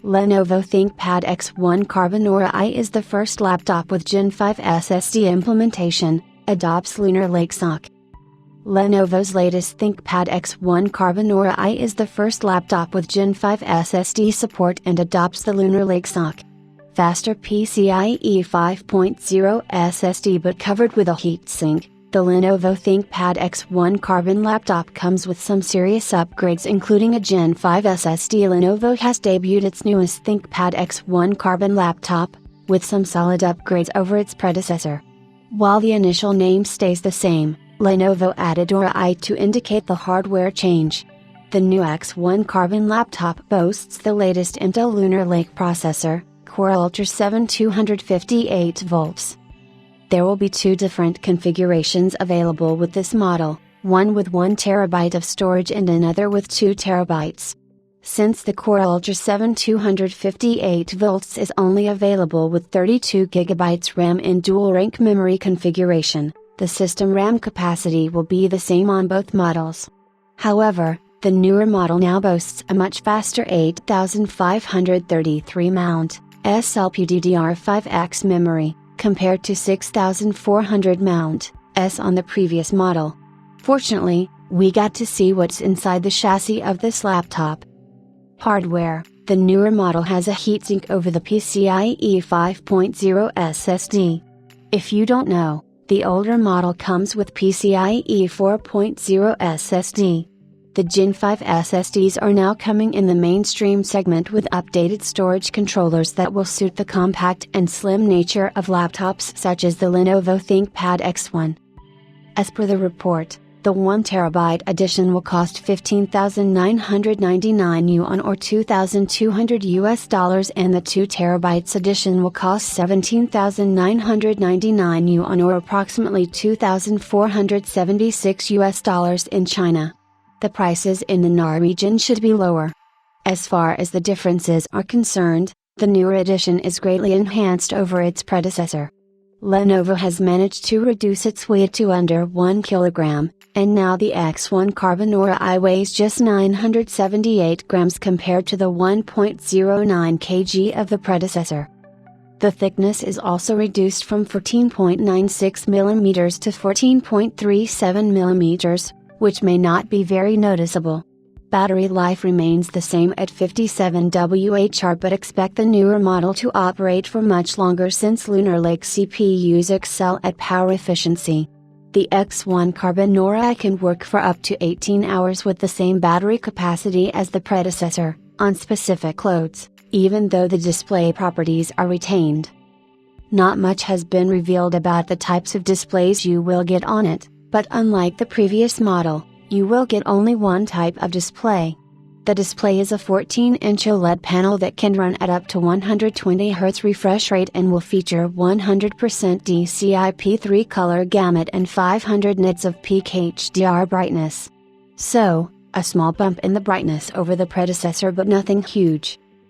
Lenovo ThinkPad X1 Carbon Aura I is the first laptop with Gen5 SSD implementation, adopts Lunar Lake SoC. Lenovo's latest ThinkPad X1 Carbon Aura I is the first laptop with Gen5 SSD support and adopts the Lunar Lake SoC. Faster PCIe 5.0 SSD but covered with a heatsink. The Lenovo ThinkPad X1 Carbon laptop comes with some serious upgrades including a Gen5 SSD. Lenovo has debuted its newest ThinkPad X1 Carbon laptop, with some solid upgrades over its predecessor. While the initial name stays the same, Lenovo added Aura I to indicate the hardware change. The new X1 Carbon laptop boasts the latest Intel Lunar Lake processor, Core Ultra 7 258 volts. There will be two different configurations available with this model, one with 1 TB of storage and another with 2 TB. Since the Core Ultra 7 258 volts is only available with 32 GB RAM in dual-rank memory configuration, the system RAM capacity will be the same on both models. However, the newer model now boasts a much faster 8533 mount, LPDDR5X memory, compared to 6400 mount, S on the previous model. Fortunately, we got to see what's inside the chassis of this laptop. Hardware: the newer model has a heatsink over the PCIe 5.0 SSD. If you don't know, the older model comes with PCIe 4.0 SSD. The Gen5 SSDs are now coming in the mainstream segment with updated storage controllers that will suit the compact and slim nature of laptops such as the Lenovo ThinkPad X1. As per the report, the 1 TB edition will cost $15,999 or $2,200 and the 2 TB edition will cost $17,999 or approximately $2,476 in China. The prices in the NAR region should be lower. As far as the differences are concerned, the newer edition is greatly enhanced over its predecessor. Lenovo has managed to reduce its weight to under 1 kg, and now the X1 Carbon Aura I weighs just 978 grams compared to the 1.09 kg of the predecessor. The thickness is also reduced from 14.96 mm to 14.37 mm, which may not be very noticeable. Battery life remains the same at 57 Wh, but expect the newer model to operate for much longer since Lunar Lake CPUs excel at power efficiency. The X1 Carbon Aura I can work for up to 18 hours with the same battery capacity as the predecessor, on specific loads, even though the display properties are retained. Not much has been revealed about the types of displays you will get on it, but unlike the previous model, you will get only one type of display. The display is a 14-inch OLED panel that can run at up to 120 Hz refresh rate and will feature 100% DCI-P3 color gamut and 500 nits of peak HDR brightness. So, a small bump in the brightness over the predecessor but nothing huge.